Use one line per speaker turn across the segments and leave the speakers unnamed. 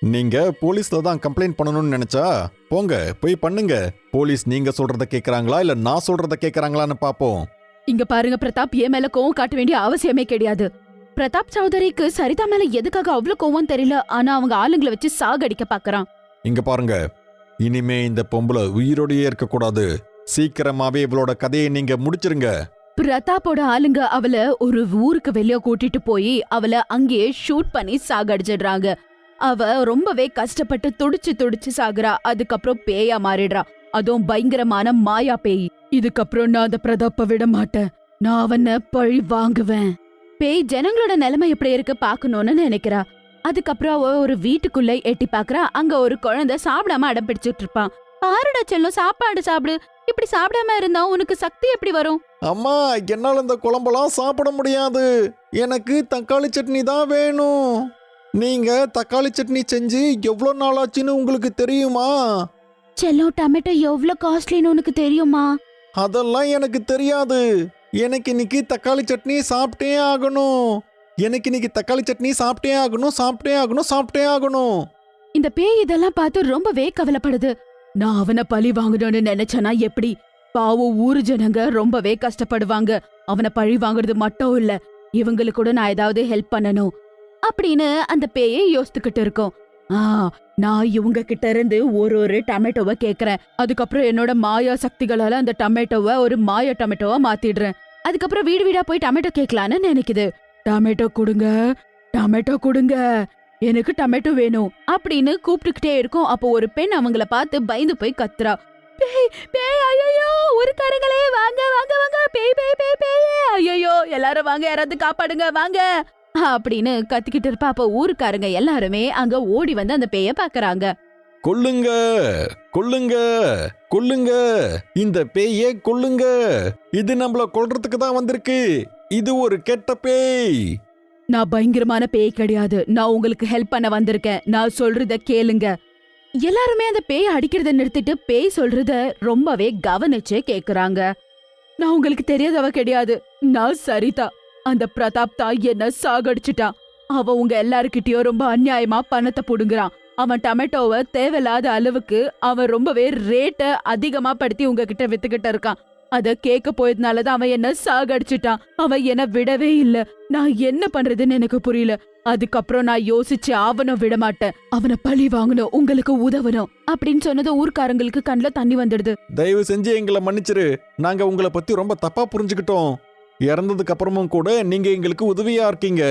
நீங்க போலீஸ்ல தான் கம்ப்ளைண்ட் பண்ணணும்னு நினைச்சா போங்க போய் பண்ணுங்க. போலீஸ் நீங்க சொல்றத கேக்குறாங்களா இல்ல நான் சொல்றத கேக்குறாங்களான்னு பாப்போம்.
இங்க பாருங்க பிரதாப், என் மேல கோவம் காட்ட வேண்டிய அவசியமே கிடையாது. பிரதாப் சௌதரிக்கு சரிதா மேல எதுக்காக அவ்வளவு கோவம் தெரியல. ஆனா அவங்க ஆளுங்களை வச்சு சாகடிக்க பாக்குறான்.
இங்க பாருங்க, இனிமே இந்த பொம்பளை உயிரோடயே இருக்க கூடாது. சீக்கிரமாவே இவளோட கதையை நீங்க முடிச்சிருங்க.
பிரதாப்போட ஆளுங்க அவளை ஒரு ஊருக்கு வெளியே கூட்டிட்டு போய் அவளை அங்கேயே ஷூட் பண்ணி சாகடிச்சிடுறாங்க. அவ ரொம்பவே கஷ்டப்பட்டு துடிச்சு துடிச்சு சாகுறா. அதுக்கப்புறம் பேயா மாறிடுறா. அதுவும் பயங்கரமான மாயா பேய். இதுக்கப்புறம் நான் அந்த பிரதாப்ப விட மாட்டேன். நான் அவனை பழி வாங்குவேன். பேய் ஜனங்களோட நிலைமை எப்படி இருக்கு பாக்கணும்னு நினைக்கிறா. அதுக்கப்புறம் அவ ஒரு வீட்டுக்குள்ள எட்டி பாக்குறா. அங்க ஒரு குழந்தை சாப்பிடாம அடம் பிடிச்சிட்டு இருப்பான். பாருடா செல்லம், சாப்பாடு சாப்பிடு. இப்படி சாப்பிடாம இருந்தா உனக்கு சக்தி எப்படி வரும்?
அம்மா, என்னால இந்த குழம்பெல்லாம் சாப்பிட முடியாது. எனக்கு தக்காளி சட்னி தான் வேணும். நீங்க தக்காளி சட்னி செஞ்சு எவ்வளவு நாள் ஆச்சுன்னு உங்களுக்கு தெரியுமா?
செல்லம், டொமேட்டோ எவ்வளவு காஸ்ட்லின்னு உனக்கு தெரியுமா?
அதெல்லாம் எனக்கு தெரியாது. எனக்கு இன்னைக்கு தக்காளி சட்னி சாப்பிட்டே ஆகணும். எனக்கு இன்னைக்கு தக்காளி சட்னி சாப்பிட்டே ஆகணும், சாப்பிட்டே ஆகணும், சாப்பிட்டே ஆகணும்.
இந்த பேய் இதெல்லாம் பார்த்து ரொம்பவே கவலைப்படுது. நான் அவனை பழி வாங்கணும்னு நினைச்சனா எப்படி? பாவம் ஊரு ஜனங்க ரொம்பவே கஷ்டப்படுவாங்க. அவனை பழி வாங்குறது மட்டும் இல்ல, இவங்களுக்கு கூட நான் ஏதாவது ஹெல்ப் பண்ணணும் அப்படின்னு அந்த பேயை யோசித்துக்கிட்டு இருக்கோம். நான் இவங்க கிட்ட இருந்து ஒரு டொமேட்டோவை கேக்குறேன். அதுக்கப்புறம் என்னோட மாயா சக்திகளால அந்த டொமேட்டோவை ஒரு மாயா டொமேட்டோவா மாத்திடுறேன். அதுக்கப்புறம் வீடு வீடா போய் டொமேட்டோ கேட்கலான்னு நினைக்குது. டொமேட்டோ கொடுங்க, டொமேட்டோ கொடுங்க, எனக்கு டொமேட்டோ வேணும் அப்படின்னு கூப்பிட்டுக்கிட்டே இருக்கும். அப்போ ஒரு பெண் அவங்கள பார்த்து பயந்து போய் கத்துறா. பேய் பேய், ஐயோ ஊருக்காரங்களே வாங்க வாங்க வாங்க, பேய் பேய் பேய் பேய், ஐயோ எல்லாரும் வாங்க, யாராவது காப்பாடுங்க வாங்க அப்படின்னு கத்திக்கிட்டு இருப்பா. அப்ப ஊருக்காரங்க எல்லாருமே அங்க ஓடி வந்து அந்த பேய பாக்குறாங்க.
கொல்லுங்க, கொல்லுங்க, கொல்லுங்க, இந்த பேயே கொல்லுங்க. இது நம்மள கொல்றதுக்கு தான் வந்திருக்கு. இது ஒரு கெட்ட பேய்.
நான் பயங்கரமான பேய் கிடையாது. நான் உங்களுக்கு ஹெல்ப் பண்ண வந்திருக்கேன். நான் சொல்றத கேளுங்க. எல்லாருமே அந்த பேய் அடிக்கிறத நிறுத்திட்டு பேய் சொல்றத ரொம்பவே கவனிச்சு கேக்குறாங்க. நான் உங்களுக்கு தெரியாதவ கிடையாது. நான் சரிதா. அந்த பிரதாப் தான் என்ன சாகடிச்சுட்டான். அவன் உங்க எல்லாருக்கிட்டயும் ரொம்ப அநியாயமா பணத்தை புடுங்குறான். அவன் டொமேட்டோவை தேவையில்லாத அளவுக்கு அவன் ரொம்பவே ரேட்டை அதிகமா படுத்தி உங்ககிட்ட வித்துக்கிட்டு இருக்கான். அத கேட்க போயதுனாலதான் அவன் என்ன சாகடிச்சுட்டான். அவன் என்ன விடவே இல்ல. நான் என்ன பண்றதுன்னு எனக்கு புரியல. அதுக்கப்புறம் நான் யோசிச்சு அவனை விட மாட்டேன். அவனை பழி வாங்கணும், உங்களுக்கு உதவணும் அப்படின்னு சொன்னது ஊர்க்காரங்களுக்கு கண்ணுல தண்ணி வந்துடுது.
தயவு செஞ்சு எங்களை மன்னிச்சிரு. நாங்க உங்களை பத்தி ரொம்ப தப்பா புரிஞ்சுக்கிட்டோம். இறந்ததுக்கு அப்புறமும் கூட நீங்க எங்களுக்கு உதவியா இருக்கீங்க.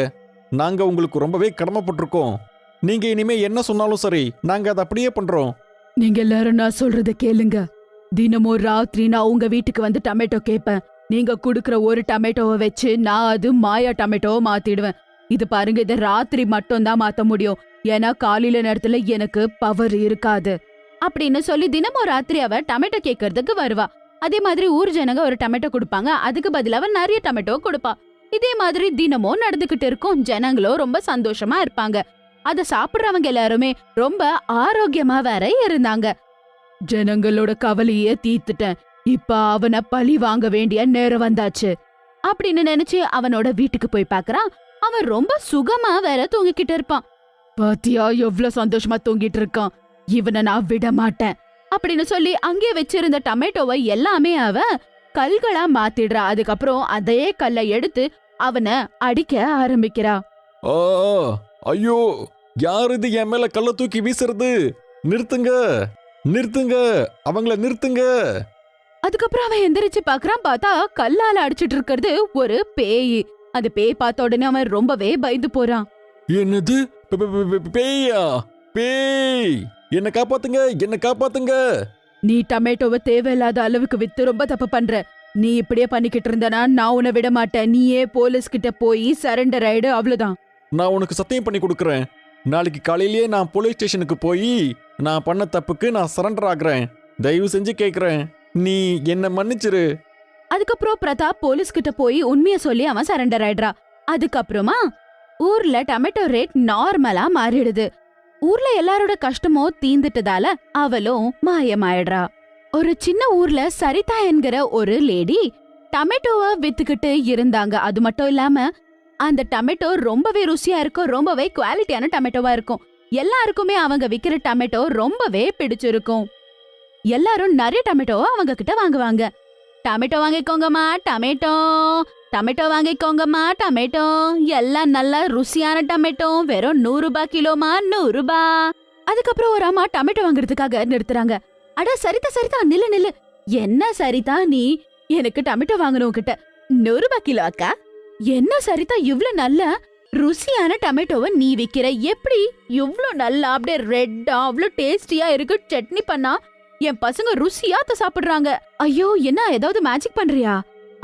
நாங்க உங்களுக்கு ரொம்பவே கடமைப்பட்டிருக்கோம். நீங்க இனிமே என்ன சொன்னாலும் சரி, நாங்க அதை அப்படியே பண்றோம்.
நீங்க எல்லாரும் நான் சொல்றத கேளுங்க. தினமும் ராத்திரி நான் உங்க வீட்டுக்கு வந்து டொமேட்டோ கேட்பேன். நீங்க குடுக்கற ஒரு டொமேட்டோவை வச்சு நான் அது மாயா டொமேட்டோவை மாத்திடுவேன். இது பாருங்க, இதை ராத்திரி மட்டும் தான் மாத்த முடியும். ஏன்னா காலையில நேரத்துல எனக்கு பவர் இருக்காது அப்படின்னு சொல்லி தினமும் ராத்திரி அவ டொமேட்டோ கேட்கறதுக்கு வருவா. அதே மாதிரி ஊர் ஜனங்க ஒரு டொமேட்டோ கொடுப்பாங்க. அதுக்கு பதிலா அவ நிறைய டொமேட்டோ கொடுப்பா. இதே மாதிரி தினமும் நடந்துகிட்டு இருக்கும். ஜனங்களும் ரொம்ப சந்தோஷமா இருப்பாங்க. அத சாப்பிடுறவங்க எல்லாருமே ரொம்ப ஆரோக்கியமா வேற இருந்தாங்க. ஜனங்களோட கவலையே தீர்த்துட்டேன். இப்ப அவனை பழி வாங்க வேண்டிய நேரம் வந்தாச்சு அப்படின்னு நினைச்சு அவனோட வீட்டுக்கு போய் பாக்குறான். அவன் ரொம்ப சுகமா வேற தூங்கிக்கிட்டு இருப்பான். பாத்தியா எவ்வளவு சந்தோஷமா தூங்கிட்டு இருக்கான். இவனை நான் விட மாட்டேன் அப்படின்னு சொல்லி அங்கே வச்சிருந்த டொமேட்டோவை எல்லாமே அவ கல்களா மாத்திடுறா. அதுக்கப்புறம் அதே கல்லை எடுத்து அவனை அடிக்க ஆரம்பிக்கிறா.
ஆ, ஐயோ, யார் இது என் மேல கல்ல தூக்கி வீசுறது? நிறுத்துங்க, நிறுத்துங்க, அவங்கள நிறுத்துங்க.
அதுக்கப்புறம் அவன் எந்திரிச்சு பாக்குறான். பார்த்தா கல்லால அடிச்சிட்டு இருக்கிறது ஒரு பேய். அந்த பேய் பார்த்த உடனே அவன் ரொம்பவே பயந்து போறான்.
என்னது? பேயா? பேய், என்ன காப்பாத்துங்க, என்ன காப்பாத்துங்க.
நீ டொமேட்டோவை தேவையில்லாத அளவுக்கு வித்து ரொம்ப தப்பு பண்ற. நீ இப்படியே பண்ணிக்கிட்டு இருந்தனா நான் உன்னை விட மாட்டேன். நீயே போலீஸ் கிட்ட போய் சரண்டர் ஆயிடு, அவ்வளவுதான்.
நான் உனக்கு சத்தியம் பண்ணி கொடுக்கறேன். நாளைக்கு காலையிலேயே நான் போலீஸ் ஸ்டேஷனுக்கு போய் நான் பண்ண தப்புக்கு நான் சரண்டர் ஆகுறேன். தயவு செஞ்சு கேக்குறேன், நீ என்ன மன்னிச்சிரு.
அதுக்கப்புறம் பிரதாப் போலீஸ் கிட்ட போய் உண்மைய சொல்லி அவன் சரண்டர் ஆயிடுறா. அதுக்கப்புறமா ஊர்ல டொமேட்டோ ரேட் நார்மலா மாறிடுது. ஊர்ல எல்லாரோட கஷ்டமும் தீந்துட்டதால அவளும் மாயமாயிடுறா. ஒரு சின்ன ஊர்ல சரிதா என்கிற ஒரு லேடி டொமேட்டோவை வித்துக்கிட்டு இருந்தாங்க. அது மட்டும் இல்லாம அந்த டொமேட்டோ ரொம்பவே ருசியா இருக்கும், ரொம்பவே குவாலிட்டியான டொமேட்டோவா இருக்கும். எல்லாருக்குமே அவங்க விக்கிற டொமேட்டோ ரொம்பவே பிடிச்சிருக்கும். எல்லாரும் நிறைய டொமேட்டோ அவங்க கிட்ட வாங்குவாங்க. டொமேட்டோ வாங்கிக்கோங்கம்மா டொமேட்டோ, டொமேட்டோ வாங்கிக்கோங்கம்மா டொமேட்டோ, எல்லாம் நல்ல ருசியான டொமேட்டோ, வெறும் 100 ரூபாய் கிலோமா 100 ரூபாய். அதுக்கப்புறம் ஒரு அம்மா டொமேட்டோ வாங்குறதுக்காக நிறுத்துறாங்க. அட சரிதா சரிதா நில்லு நில்லு. என்ன சரிதா நீ எனக்கு டொமேட்டோ வாங்கணும் கிட்ட 100 ரூபாய் கிலோ அக்கா? என்ன சரிதா இவ்ளோ நல்ல ருசியான டொமேட்டோவை நீ விக்கிற? எப்படி இவ்ளோ நல்லா அப்படியே ரெட்டா அவ்ளோ டேஸ்டியா இருக்கு? சட்னி பண்ணா என் பசங்க ருசியா சாப்பிடுறாங்க. ஐயோ என்ன ஏதாவது மேஜிக் பண்றியா?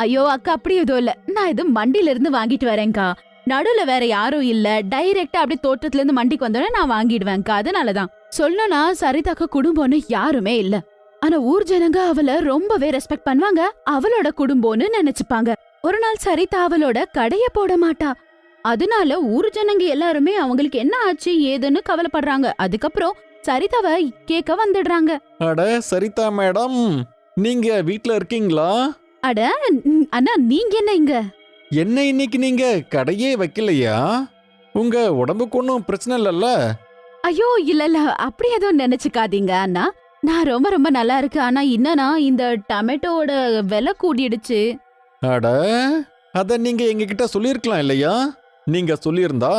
ஐயோ அக்கா அப்படி எதுவும் இல்ல, நான் இது மண்டில இருந்து வாங்கிட்டு வரேன்க்கா. நடுவுல வேற யாரும் இல்ல, டைரக்டா அப்படியே தோட்டத்துல இருந்து மண்டிக்கு வந்தோடனே நான் வாங்கிடுவேன்க்கா. அதனாலதான் சொல்லணும்னா சரிதாக்கு குடும்பம்னு யாருமே இல்ல. ஆனா ஊர் ஜனங்க அவளை ரொம்பவே ரெஸ்பெக்ட் பண்ணுவாங்க, அவளோட குடும்பம்னு நினைச்சுப்பாங்க. ஒரு நாள் சரிதா அவளோட கடைய போட மாட்டா. அதனால ஊர் ஜனங்க எல்லாருமே அவங்களுக்கு என்ன ஆச்சு ஏதுன்னு கவலைப்படுறாங்க. அதுக்கப்புறம் சரிதாவை கேட்க வந்துடுறாங்க.
அட சரிதா மேடம், நீங்க வீட்ல இருக்கீங்களா?
அட அண்ணா நீங்க என்ன இங்க?
என்ன இன்னைக்கு நீங்க கடையே வைக்கலையா? உங்க உடம்புக்கு ஒன்றும் பிரச்சனை இல்லல்ல?
ஐயோ இல்ல இல்ல அப்படி எதுவும் நினைச்சுக்காதீங்க அண்ணா, நான் ரொம்ப ரொம்ப நல்லா இருக்கு. ஆனா என்னன்னா இந்த டொமேட்டோவோட விலை கூடிடுச்சு.
அட அத நீங்க எங்ககிட்ட சொல்லியிருக்கலாம் இல்லையா? நீங்க சொல்லியிருந்தா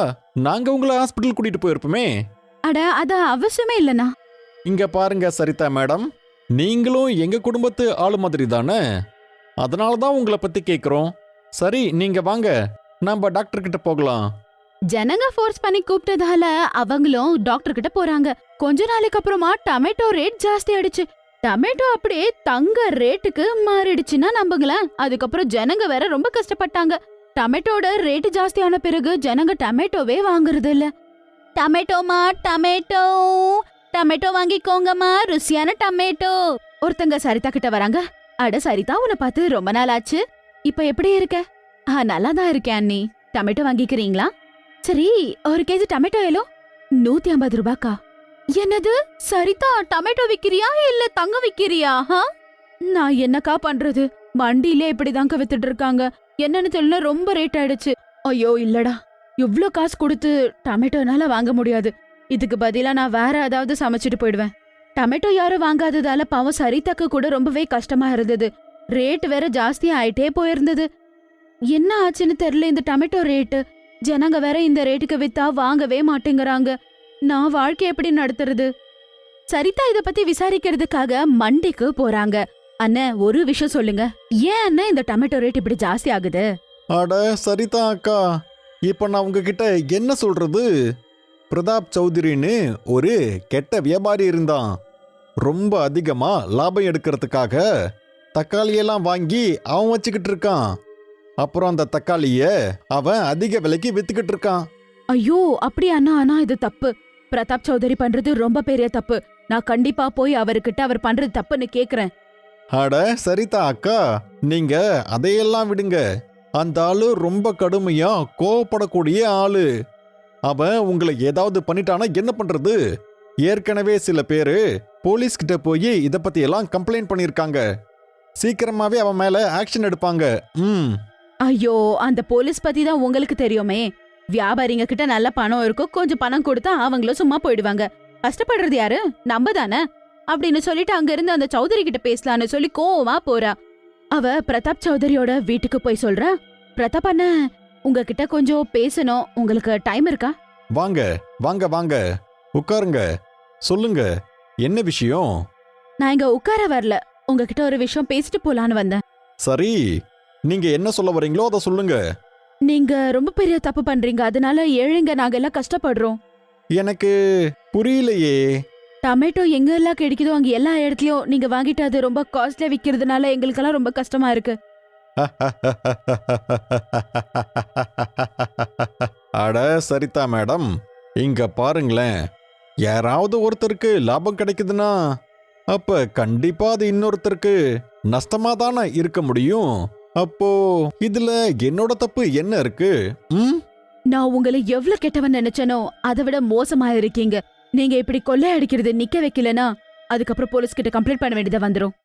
நாங்க உங்களை ஹாஸ்பிட்டல் கூட்டிட்டு போயிருப்போமே.
அட அது அவசியமே இல்லண்ணா.
இங்க பாருங்க சரிதா மேடம், நீங்களும் எங்க குடும்பத்து ஆளு மாதிரி தானே, அதனால தான் உங்களை பத்தி கேக்குறோம். சரி நீங்க வாங்க, நம்ம டாக்டர் கிட்ட போகலாம்.
ஜனங்க ஃபோர்ஸ் பண்ணி கூப்பிட்டதால அவங்களும் டாக்டர் கிட்ட போறாங்க. கொஞ்ச நாளைக்கு அப்புறமா டொமேட்டோ ரேட் ஜாஸ்தி ஆயிடுச்சு. டொமேட்டோ அப்படியே தங்க ரேட்டுக்கு மாறிடுச்சுன்னா நம்புங்களேன். அதுக்கப்புறம் ஜனங்க வேற ரொம்ப கஷ்டப்பட்டாங்க. டொமேட்டோட ரேட் ஜாஸ்தி ஆன பிறகு ஜனங்க டொமேட்டோவே வாங்குறது இல்ல. டொமேட்டோமா டொமேட்டோ, டொமேட்டோ வாங்கிக்கோங்கம்மா ருசியான டொமேட்டோ. ஒருத்தங்க சரிதா கிட்ட வராங்க. அட சரிதா உன்னை பார்த்து ரொம்ப நாள் ஆச்சு, இப்ப எப்படி இருக்க? நல்லா தான் இருக்கேன் அண்ணி. டொமேட்டோ வாங்கிக்கிறீங்களா? சரி ஒரு கேஜி டொமேட்டோ எவ்வளோ? 150 ரூபாய்க்கா? என்னது சரிதா டொமேட்டோ விக்கிறியா இல்ல தங்க விக்கிறியா? நான் என்னக்கா பண்றது, மண்டியிலே இப்படிதாங்க வித்துட்டு இருக்காங்க. என்னன்னு தெரியல ரொம்ப ரேட் ஆயிடுச்சு. ஐயோ இல்லடா, இவ்ளோ காசு கொடுத்து டொமேட்டோனால வாங்க முடியாது. இதுக்கு பதிலா நான் வேற ஏதாவது சமைச்சிட்டு போயிடுவேன். டொமேட்டோ யாரும் வாங்காததால பாவம் சரிதாக்கு கூட ரொம்பவே கஷ்டமா இருந்தது. ரேட் வேற ஜாஸ்தி ஆயிட்டே போயிருந்தது. என்ன ஆச்சுன்னு தெரியல இந்த டொமேட்டோ ரேட்டு. ஜனங்க வேற இந்த ரேட்டுக்கு வித்தா வாங்கவே மாட்டேங்கிறாங்க. நான் வாழ்க்கை எப்படி நடத்துறது? சரிதா இத பத்தி விசாரிக்கிறதுக்காக மண்டிக்கு போறாங்க. அண்ணன் ஒரு விஷயம் சொல்லுங்க, ஏன் அண்ணன் இந்த டொமேட்டோ ரேட் இப்படி ஜாஸ்தி ஆகுது?
அட சரிதா அக்கா, இப்ப நான் உங்ககிட்ட என்ன சொல்றது? பிரதாப் சௌத்ரின்னு ஒரு கெட்ட வியாபாரி இருந்தான். ரொம்ப அதிகமா லாபம் எடுக்கிறதுக்காக தக்காளியெல்லாம் வாங்கி அவன் வச்சுக்கிட்டு இருக்கான். அப்புறம் அந்த தக்காளிய அவன் அதிக விலைக்கு வித்துக்கிட்டு இருக்கான்.
ஐயோ அப்படியா அண்ணா? ஆனா இது தப்பு. பிரதாப் சௌதரி பண்றது ரொம்ப பெரிய தப்பு. நான் கண்டிப்பா போய் அவர்கிட்ட அவர் பண்றது தப்புன்னு கேக்குறேன்.
அட சரிதா அக்கா, நீங்க அதையெல்லாம் விடுங்க. அந்த ஆளு ரொம்ப கடுமையா கோவப்படக்கூடிய ஆளு. அவன் உங்களை ஏதாவது பண்ணிட்டானா என்ன பண்றது? ஏற்கனவே சில பேரு போலீஸ் கிட்ட போய் இத பத்தி எல்லாம் கம்ப்ளைண்ட் பண்ணிருக்காங்க. சீக்கிரமாவே அவன் மேல ஆக்ஷன் எடுப்பாங்க.
ஐயோ அந்த போலீஸ் பத்தி தான் உங்களுக்கு தெரியுமே. வியாபாரிங்க கிட்ட நல்ல பணம் இருக்கும், கொஞ்சம் பணம் கொடுத்தா அவங்களும் சும்மா போயிடுவாங்க. கஷ்டப்படுறது யாரு? நம்ம தானே அப்படின்னு சொல்லிட்டு அங்க இருந்து அந்த சௌதரி கிட்ட பேசலான்னு சொல்லி கோவமா போறா. அவ பிரதாப் சௌதரியோட வீட்டுக்கு போய் சொல்றா, பிரதாப் அண்ணா உங்ககிட்ட கொஞ்சம் பேசணும், உங்களுக்கு டைம் இருக்கா?
வாங்க வாங்க வாங்க, உட்காருங்க, சொல்லுங்க என்ன விஷயம்?
நான் இங்க உட்கார வரல, உங்ககிட்ட ஒரு விஷயம் பேசிட்டு போலான்னு வந்தேன்.
சரி, நீங்க என்ன சொல்ல வரீங்களோ அதை சொல்லுங்க.
நீங்க ரொம்ப பெரிய தப்பு பண்றீங்க, அதனால ஏழைங்க நாங்க எல்லாம் கஷ்டப்படுறோம்.
எனக்கு புரியலையே.
டொமேட்டோ எங்க எல்லாம் கிடைக்குதோ அங்க எல்லா இடத்துலயும் நீங்க வாங்கிட்டு அது ரொம்ப காஸ்ட்லியா விக்கிறதுனால எங்களுக்கெல்லாம் ரொம்ப கஷ்டமா இருக்கு.
அட சரிதா மேடம், இங்க பாருங்களேன், யாராவது ஒருத்தருக்கு லாபம் கிடைக்குதுன்னா அப்ப கண்டிப்பா அது இன்னொருத்தருக்கு நஷ்டமா தானே இருக்க முடியும். அப்போ இதுல என்னோட தப்பு என்ன இருக்கு?
நான் உங்களை எவ்வளவு கெட்டவன் நினைச்சனோ அதை விட மோசமா இருக்கீங்க. நீங்க இப்படி கொள்ளை அடிக்கிறது நிக்க வைக்கலனா அதுக்கப்புறம் போலீஸ் கிட்ட கம்ப்ளைண்ட் பண்ண வேண்டியதா வந்துரும்.